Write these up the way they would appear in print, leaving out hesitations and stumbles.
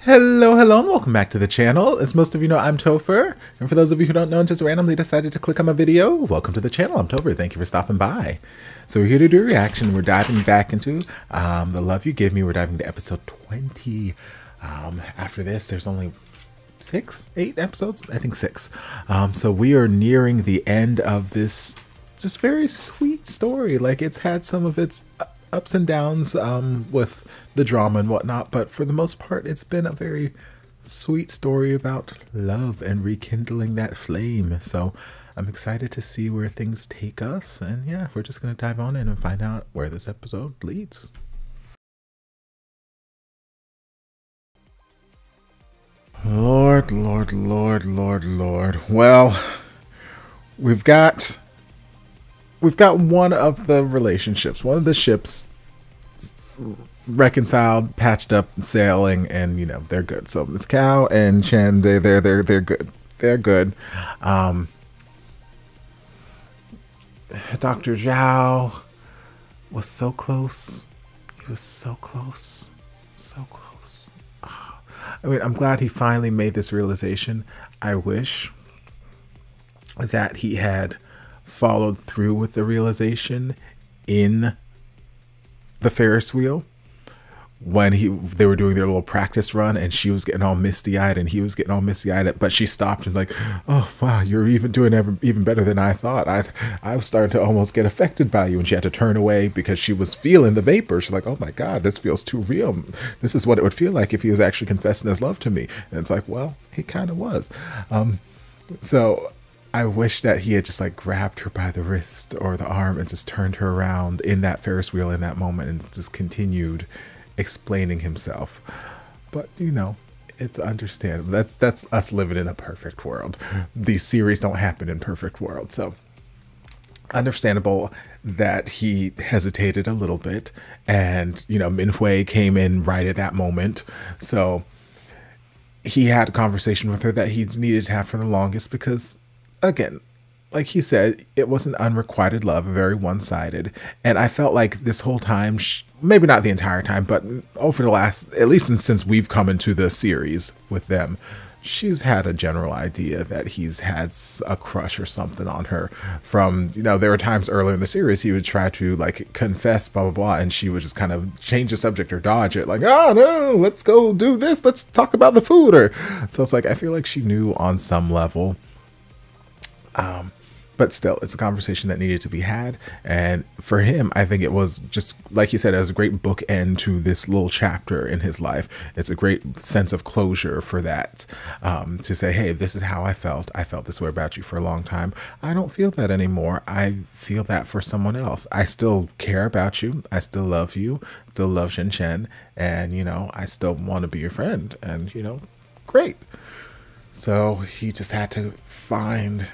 Hello, and welcome back to the channel. As most of you know, I'm Topher. And for those of you who don't know and just randomly decided to click on my video, welcome to the channel. I'm Topher. Thank you for stopping by. So we're here to do a reaction. We're diving back into The Love You Give Me. We're diving to episode 20. After this, there's only 8 episodes? I think 6. So we are nearing the end of this just very sweet story. Like, it's had some of its ups and downs with the drama and whatnot, but for the most part it's been a very sweet story about love and rekindling that flame. So I'm excited to see where things take us, and yeah, we're just gonna dive on in and find out where this episode leads. Lord. Well, we've got one of the relationships, one of the ships reconciled, patched up, sailing, and you know they're good. So it's Cow and Chen. They're good. They're good. Dr. Zhao was so close. He was so close. So close. I mean, I'm glad he finally made this realization. I wish that he had followed through with the realization in the Ferris wheel when they were doing their little practice run, and she was getting all misty-eyed and he was getting all misty-eyed, but she stopped and was like, oh wow, you're even doing even better than I thought. I was starting to almost get affected by you, and she had to turn away because she was feeling the vapor. She's like, oh my god, this feels too real. This is what it would feel like if he was actually confessing his love to me. And it's like, well, he kind of was. So I wish that he had just like grabbed her by the wrist or the arm and just turned her around in that Ferris wheel in that moment and just continued explaining himself. But you know, it's understandable. That's us living in a perfect world. These series don't happen in perfect worlds, so understandable that he hesitated a little bit. And you know, Minhui came in right at that moment, so he had a conversation with her that he's needed to have for the longest, because again, like he said, it was an unrequited love, very one-sided. And I felt like this whole time, maybe not the entire time, but over the last, at least since we've come into the series with them, she's had a general idea that he's had a crush or something on her. From, you know, there were times earlier in the series he would try to like confess, blah, blah, blah, and she would just kind of change the subject or dodge it. Like, oh no, let's go do this. Let's talk about the food. Or so it's like, I feel like she knew on some level. But still, it's a conversation that needed to be had. And for him, I think it was just, like he said, it was a great bookend to this little chapter in his life. It's a great sense of closure for that, to say, hey, this is how I felt. I felt this way about you for a long time. I don't feel that anymore. I feel that for someone else. I still care about you. I still love you. Still love Shen Chen. And, you know, I still want to be your friend. And, you know, great. So he just had to find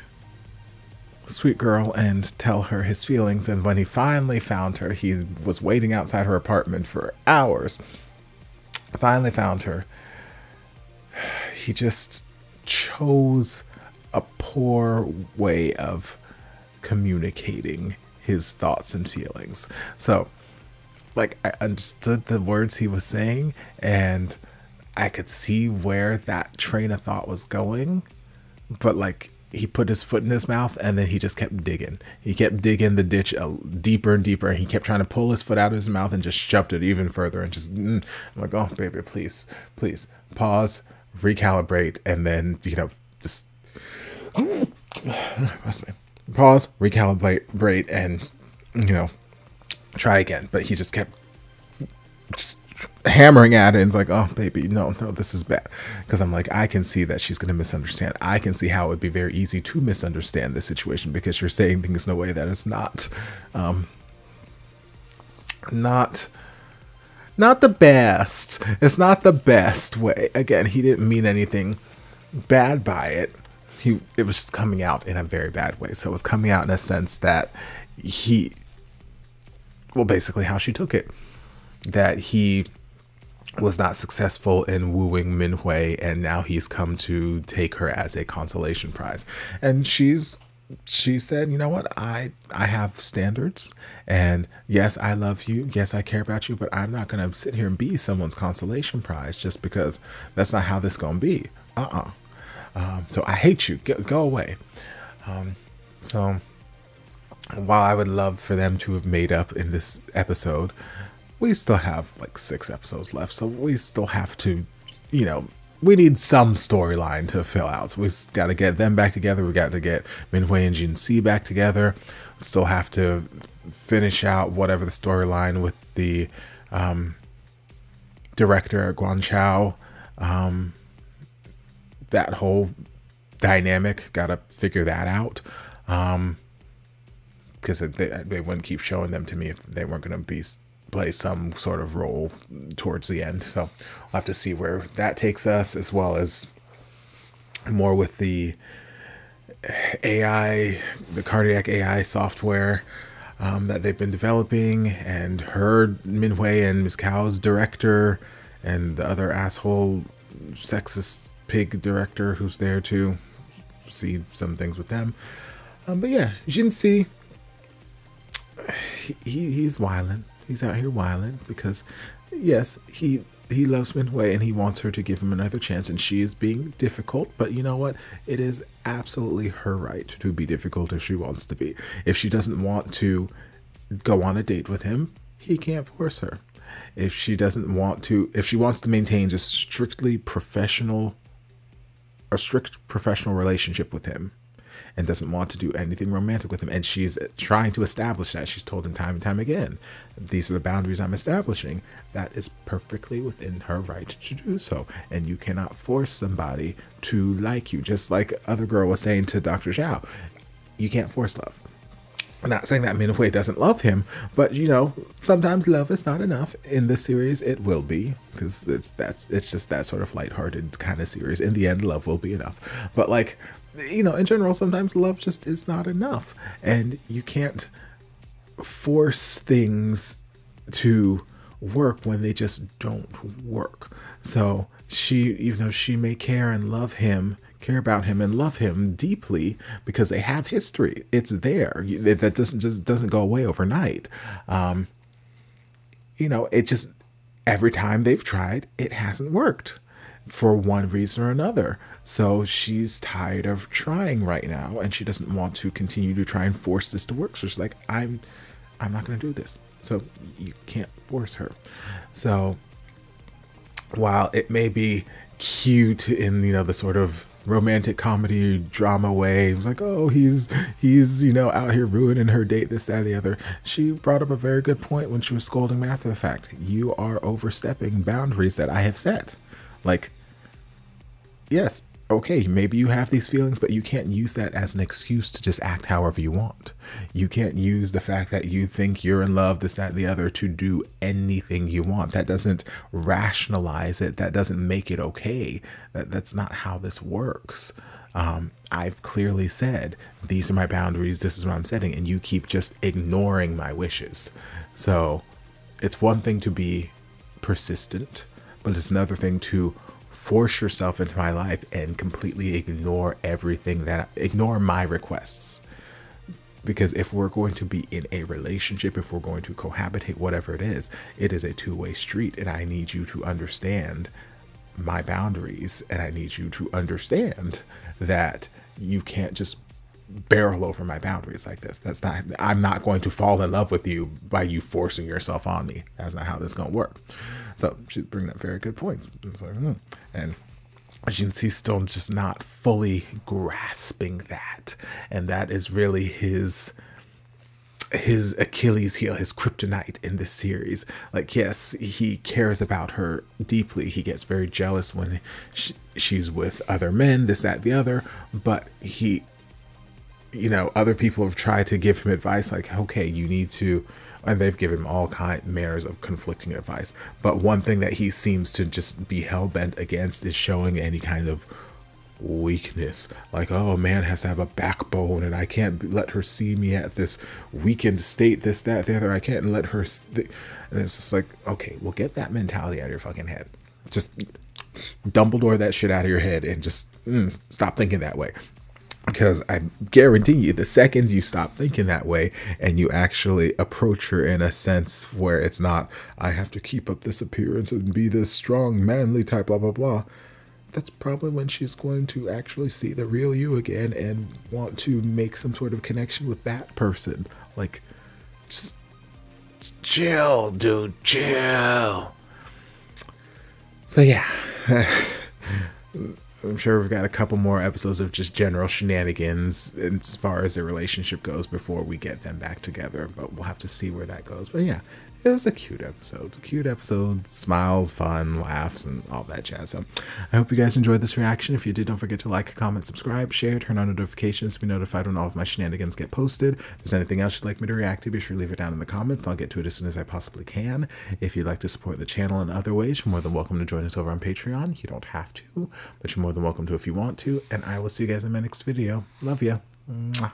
sweet girl and tell her his feelings. And when he finally found her, he was waiting outside her apartment for hours. Finally found her. He just chose a poor way of communicating his thoughts and feelings. So like, I understood the words he was saying, and I could see where that train of thought was going, but like, he put his foot in his mouth, and then he just kept digging. He kept digging the ditch deeper and deeper. And he kept trying to pull his foot out of his mouth and just shoved it even further. And just, I'm like, oh, baby, please, pause, recalibrate, and then, you know, just pause, recalibrate, and, you know, try again. But he just kept hammering at it, and it's like, oh baby, no, this is bad. Because I'm like, I can see that she's going to misunderstand. I can see how it would be very easy to misunderstand this situation, because you're saying things in a way that is not the best. It's not the best way. Again, he didn't mean anything bad by it. It was just coming out in a very bad way. So it was coming out in a sense that basically how she took it, that he was not successful in wooing Minhui, and now he's come to take her as a consolation prize. And she's she said, you know what, I have standards, and yes, I love you, yes, I care about you, but I'm not gonna sit here and be someone's consolation prize just because that's not how this gonna be. So I hate you, go away. So while I would love for them to have made up in this episode, we still have like 6 episodes left, so we still have to, you know, we need some storyline to fill out. So we got to get them back together. We got to get Minhui and Jin-Si back together. Still have to finish out whatever the storyline with the director Guan Chao. That whole dynamic, got to figure that out. Because they wouldn't keep showing them to me if they weren't going to play some sort of role towards the end. So we'll have to see where that takes us, as well as more with the AI, the cardiac AI software that they've been developing, and her, Minhui, and Ms. Kao's director, and the other asshole sexist pig director who's there to see some things with them. But yeah, Jin-Si, he's wildin'. He's out here wilding because, yes, he loves Minhui and he wants her to give him another chance, and she is being difficult. But you know what? It is absolutely her right to be difficult if she wants to be. If she doesn't want to go on a date with him, he can't force her. If she doesn't want to, if she wants to maintain a strict professional relationship with him, and doesn't want to do anything romantic with him, and she's trying to establish that, she's told him time and time again, these are the boundaries I'm establishing, that is perfectly within her right to do so. And you cannot force somebody to like you. Just like other girl was saying to Dr. Zhao, you can't force love. I'm not saying that Minhui doesn't love him, but you know, sometimes love is not enough. In this series, it will be, because it's just that sort of lighthearted kind of series. In the end, love will be enough. But like, you know, in general, sometimes love just is not enough, and you can't force things to work when they just don't work. So she, even though she may care about him and love him deeply, because they have history, it's there, that doesn't go away overnight. You know, it just, every time they've tried, it hasn't worked for one reason or another. So she's tired of trying right now, and she doesn't want to continue to try and force this to work. So she's like, I'm not going to do this. So you can't force her. So while it may be cute in, you know, the sort of romantic comedy drama way, it was like, oh, he's you know, out here ruining her date, this, that, and the other. She brought up a very good point when she was scolding me after the fact. You are overstepping boundaries that I have set. Like, yes, okay, maybe you have these feelings, but you can't use that as an excuse to just act however you want. You can't use the fact that you think you're in love, this, that, and the other, to do anything you want. That doesn't rationalize it. That doesn't make it okay. That's not how this works. I've clearly said, these are my boundaries, this is what I'm setting, and you keep just ignoring my wishes. So it's one thing to be persistent, but it's another thing to force yourself into my life and completely ignore ignore my requests. Because if we're going to be in a relationship, if we're going to cohabitate, whatever it is a two-way street, and I need you to understand my boundaries, and I need you to understand that you can't just barrel over my boundaries like this. I'm not going to fall in love with you by you forcing yourself on me. That's not how this is going to work. So she's bringing up very good points. And Jin-Si's still just not fully grasping that. And that is really his Achilles heel, his kryptonite in this series. Like, yes, he cares about her deeply. He gets very jealous when she's with other men, this, that, the other. But he, you know, other people have tried to give him advice like, okay, you need to, and they've given him all manners of conflicting advice. But one thing that he seems to just be hell-bent against is showing any kind of weakness. Like, oh, a man has to have a backbone, and I can't let her see me at this weakened state, this, that, the other. I can't let her. And it's just like, okay, well, get that mentality out of your fucking head. Just Dumbledore that shit out of your head and just stop thinking that way. Because I guarantee you, the second you stop thinking that way and you actually approach her in a sense where it's not, I have to keep up this appearance and be this strong, manly type, blah, blah, blah, that's probably when she's going to actually see the real you again and want to make some sort of connection with that person. Like, just chill, dude, chill. So yeah. I'm sure we've got a couple more episodes of just general shenanigans as far as their relationship goes before we get them back together, but we'll have to see where that goes. But yeah, it was a cute episode. Smiles, fun, laughs, and all that jazz. So I hope you guys enjoyed this reaction. If you did, don't forget to like, comment, subscribe, share, turn on notifications to be notified when all of my shenanigans get posted. If there's anything else you'd like me to react to, be sure to leave it down in the comments, and I'll get to it as soon as I possibly can. If you'd like to support the channel in other ways, you're more than welcome to join us over on Patreon. You don't have to, but you're more than welcome to if you want to. And I will see you guys in my next video. Love ya. Mwah.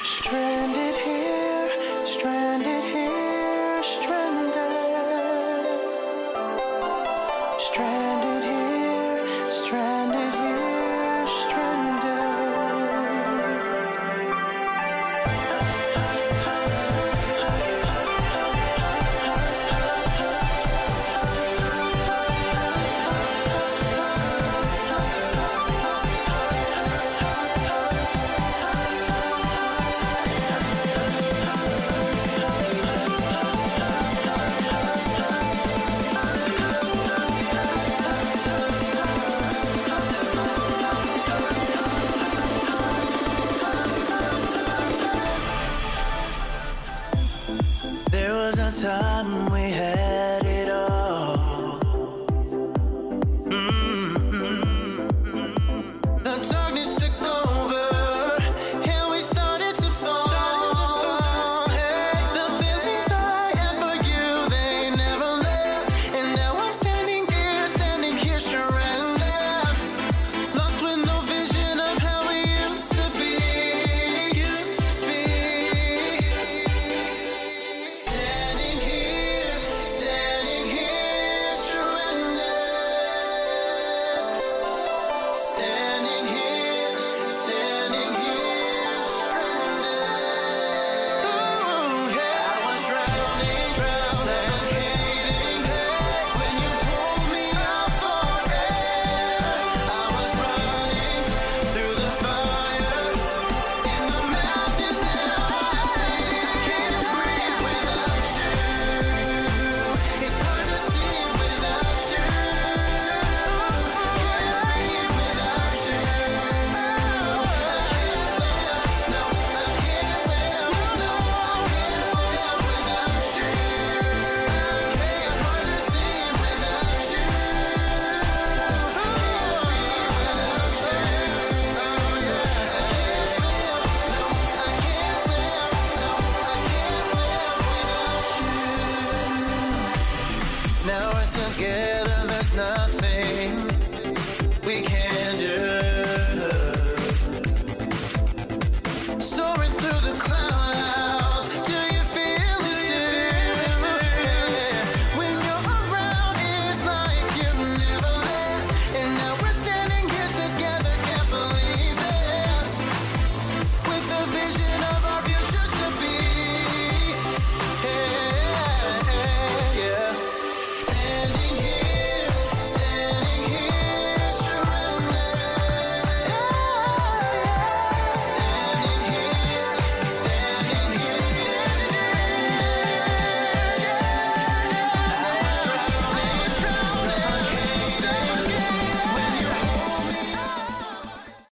Stranded here, stranded here, stranded. Stranded here, stranded here, There was a time we had it all. The darkness took over, and we started to fall. Hey, the feelings I had for you, they never left. And now I'm standing here, stranded. Lost with no vision of how we used to be. Standing here, stranded. Standing here, stranded. Ooh, yeah. I was drowning, suffocating. When you pulled me out for air, I was running through the fire in the mountains that I see. Can't breathe without you. It's hard to see without you. Can't breathe without you. No, I can't live. No, I can't live without you. It's hard to see without you. Now we're together, there's nothing